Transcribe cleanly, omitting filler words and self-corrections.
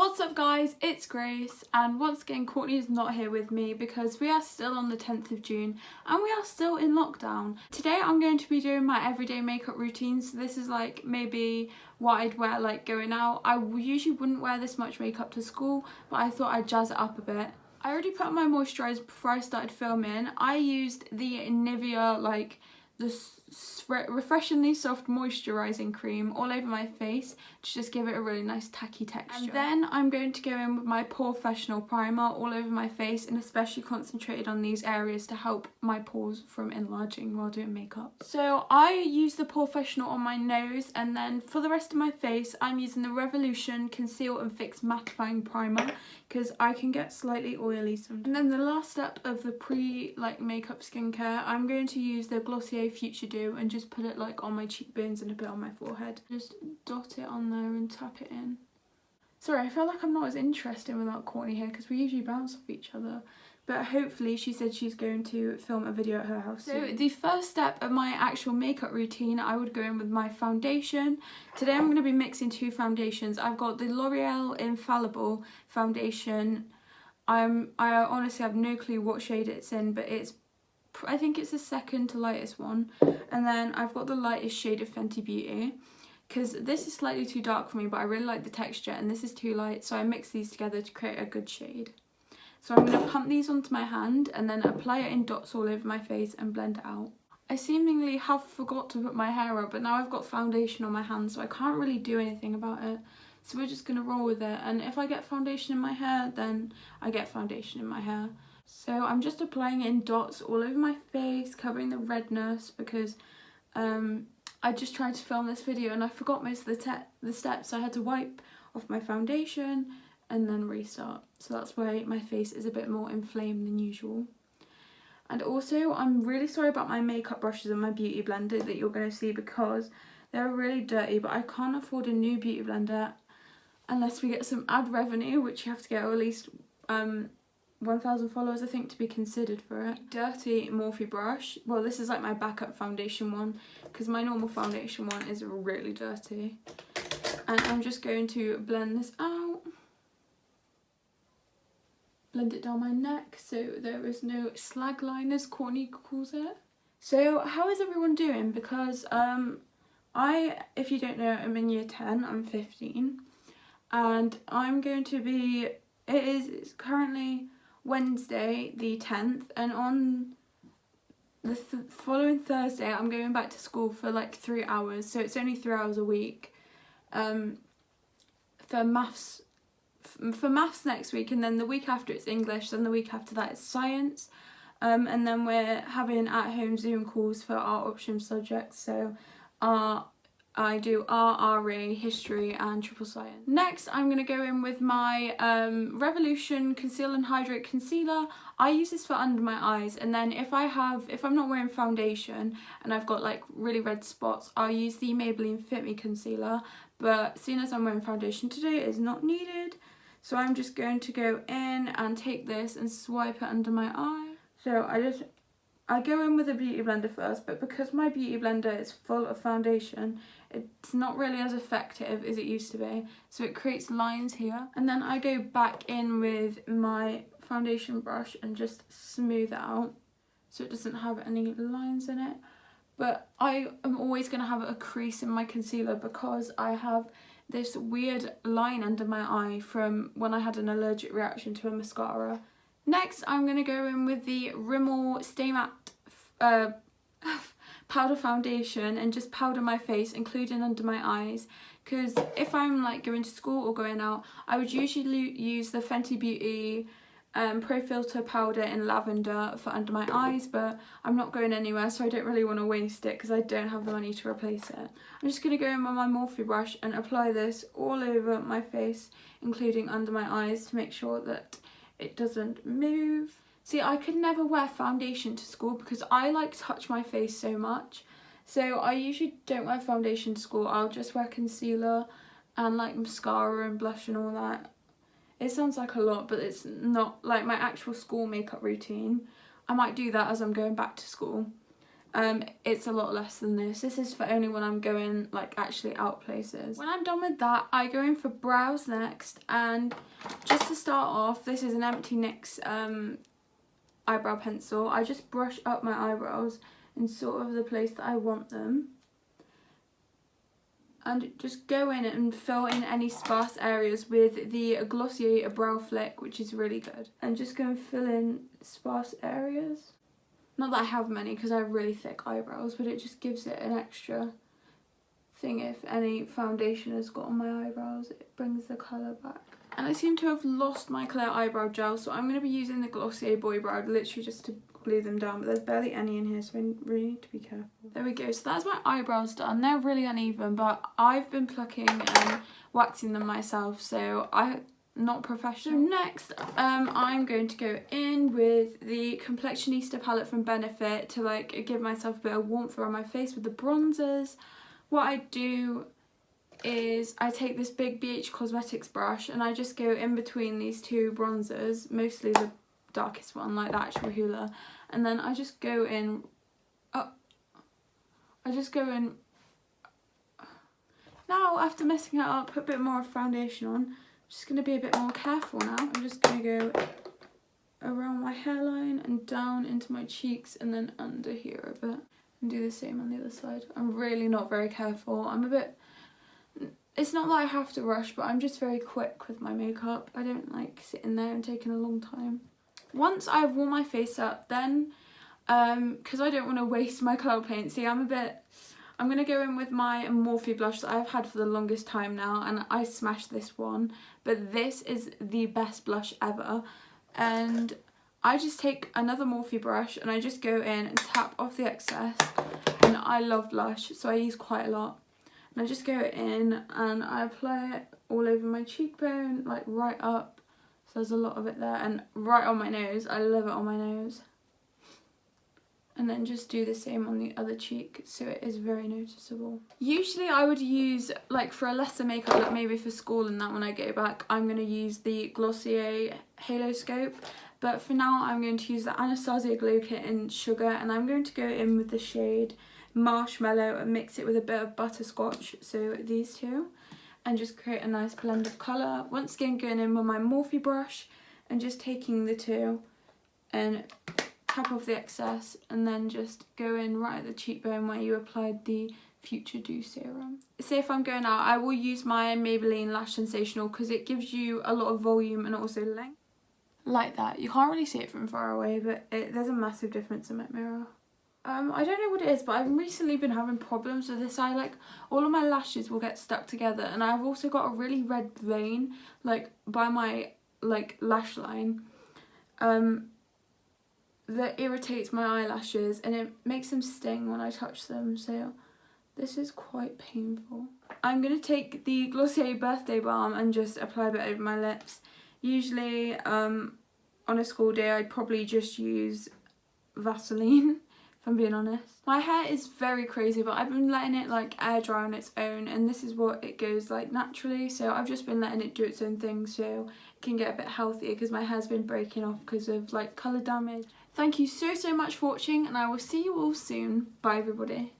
What's up guys, it's Grace, and once again Courtney is not here with me because we are still on the 10th of June and we are still in lockdown. Today I'm going to be doing my everyday makeup routine, so this is like maybe what I'd wear like going out. I usually wouldn't wear this much makeup to school, but I thought I'd jazz it up a bit. I already put on my moisturiser before I started filming. I used the Nivea refreshingly soft moisturising cream all over my face to just give it a really nice tacky texture. And then I'm going to go in with my POREfessional primer all over my face, and especially concentrated on these areas to help my pores from enlarging while doing makeup. So I use the POREfessional on my nose, and then for the rest of my face I'm using the Revolution Conceal and Fix Mattifying Primer because I can get slightly oily sometimes. And then the last step of the makeup skincare, I'm going to use the Glossier Future Dew and just put it like on my cheekbones and a bit on my forehead. Just dot it on there and tap it in. Sorry, I feel like I'm not as interesting without Courtney here because we usually bounce off each other. But hopefully she said she's going to film a video at her house soon. So the first step of my actual makeup routine, I would go in with my foundation. Today I'm going to be mixing two foundations. I've got the L'Oreal Infallible foundation. I honestly have no clue what shade it's in, but I think it's the second to lightest one. And then I've got the lightest shade of Fenty Beauty, because this is slightly too dark for me, but I really like the texture, and this is too light, so I mix these together to create a good shade. So I'm going to pump these onto my hand and then apply it in dots all over my face and blend it out. I seemingly have forgot to put my hair up, but now I've got foundation on my hand, so I can't really do anything about it. So we're just going to roll with it, and if I get foundation in my hair, then I get foundation in my hair. So I'm just applying it in dots all over my face, covering the redness, because I just tried to film this video and I forgot most of the steps, so I had to wipe off my foundation and then restart. So that's why my face is a bit more inflamed than usual. And also, I'm really sorry about my makeup brushes and my beauty blender that you're going to see, because they're really dirty, but I can't afford a new beauty blender unless we get some ad revenue, which you have to get at least 1,000 followers I think to be considered for it. Dirty Morphe brush. Well, this is like my backup foundation one because my normal foundation one is really dirty. And I'm just going to blend this out. Blend it down my neck so there is no slag line, as Courtney calls it. So how is everyone doing? Because if you don't know, I'm in year 10, I'm 15. And I'm going to be, it's currently Wednesday the 10th, and on the following Thursday I'm going back to school for like 3 hours, so it's only 3 hours a week for maths next week, and then the week after it's English, then the week after that it's science, and then we're having at-home Zoom calls for our option subjects, so I do RE, History and Triple Science. Next, I'm going to go in with my Revolution Conceal and Hydrate Concealer. I use this for under my eyes, and then if I'm not wearing foundation and I've got like really red spots, I'll use the Maybelline Fit Me Concealer, but seeing as I'm wearing foundation today, it is not needed. So I'm just going to go in and take this and swipe it under my eye. So I go in with a beauty blender first, but because my beauty blender is full of foundation, it's not really as effective as it used to be, so it creates lines here. And then I go back in with my foundation brush and just smooth it out so it doesn't have any lines in it. But I am always going to have a crease in my concealer because I have this weird line under my eye from when I had an allergic reaction to a mascara. Next, I'm going to go in with the Rimmel Stay Matte powder foundation and just powder my face, including under my eyes, because if I'm like going to school or going out, I would usually use the Fenty Beauty Pro Filter powder in lavender for under my eyes, but I'm not going anywhere, so I don't really want to waste it because I don't have the money to replace it. I'm just going to go in with my Morphe brush and apply this all over my face, including under my eyes, to make sure that it doesn't move. See, I could never wear foundation to school because I like touch my face so much. So I usually don't wear foundation to school. I'll just wear concealer and like mascara and blush and all that. It sounds like a lot, but it's not like my actual school makeup routine. I might do that as I'm going back to school. it's a lot less than this. This is for only when I'm going like actually out places. When I'm done with that, I go in for brows next, and just to start off, this is an empty NYX eyebrow pencil. I just brush up my eyebrows in sort of the place that I want them, and just go in and fill in any sparse areas with the Glossier Brow Flick, which is really good. And just go and fill in sparse areas. Not that I have many because I have really thick eyebrows, but it just gives it an extra thing if any foundation has got on my eyebrows. It brings the colour back. And I seem to have lost my clear eyebrow gel, so I'm going to be using the Glossier Boy Brow literally just to glue them down, but there's barely any in here, so I really need to be careful. There we go, so that's my eyebrows done. They're really uneven, but I've been plucking and waxing them myself, so I'm not professional. So next, I'm going to go in with the Complexionista palette from Benefit to like give myself a bit of warmth around my face with the bronzers. What I do is I take this big BH Cosmetics brush and I just go in between these two bronzers, mostly the darkest one, like the actual Hoola, and then I just go in now. After messing it up, put a bit more foundation on. I'm just going to be a bit more careful now. I'm just going to go around my hairline and down into my cheeks and then under here a bit, and do the same on the other side. I'm really not very careful. It's not that I have to rush, but I'm just very quick with my makeup. I don't like sitting there and taking a long time. Once I've warmed my face up, then, because I don't want to waste my colour paint, see, I'm going to go in with my Morphe blush that I've had for the longest time now, and I smashed this one, but this is the best blush ever. And I just take another Morphe brush and I just go in and tap off the excess, and I love blush, so I use quite a lot. And I just go in and I apply it all over my cheekbone, like right up. So there's a lot of it there, and right on my nose. I love it on my nose. And then just do the same on the other cheek, so it is very noticeable. Usually I would use, like for a lesser makeup look, maybe for school and that when I go back, I'm going to use the Glossier Halo Scope. But for now I'm going to use the Anastasia Glow Kit in Sugar, and I'm going to go in with the shade Marshmallow and mix it with a bit of Butterscotch, so these two, and just create a nice blend of colour. Once again, going in with my Morphe brush and just taking the two and tap off the excess, and then just go in right at the cheekbone where you applied the Future Dew serum. Say if I'm going out, I will use my Maybelline Lash Sensational because it gives you a lot of volume and also length. Like that. You can't really see it from far away, but there's a massive difference in my mirror. I don't know what it is, but I've recently been having problems with this eye. Like, all of my lashes will get stuck together, and I've also got a really red vein, like, by my, like, lash line, that irritates my eyelashes, and it makes them sting when I touch them, so this is quite painful. I'm going to take the Glossier Birthday Balm and just apply a bit over my lips. Usually, on a school day, I'd probably just use Vaseline, if I'm being honest. My hair is very crazy, but I've been letting it like air dry on its own, and this is what it goes like naturally, so I've just been letting it do its own thing so it can get a bit healthier, because my hair's been breaking off because of like colour damage. Thank you so much for watching, and I will see you all soon. Bye everybody.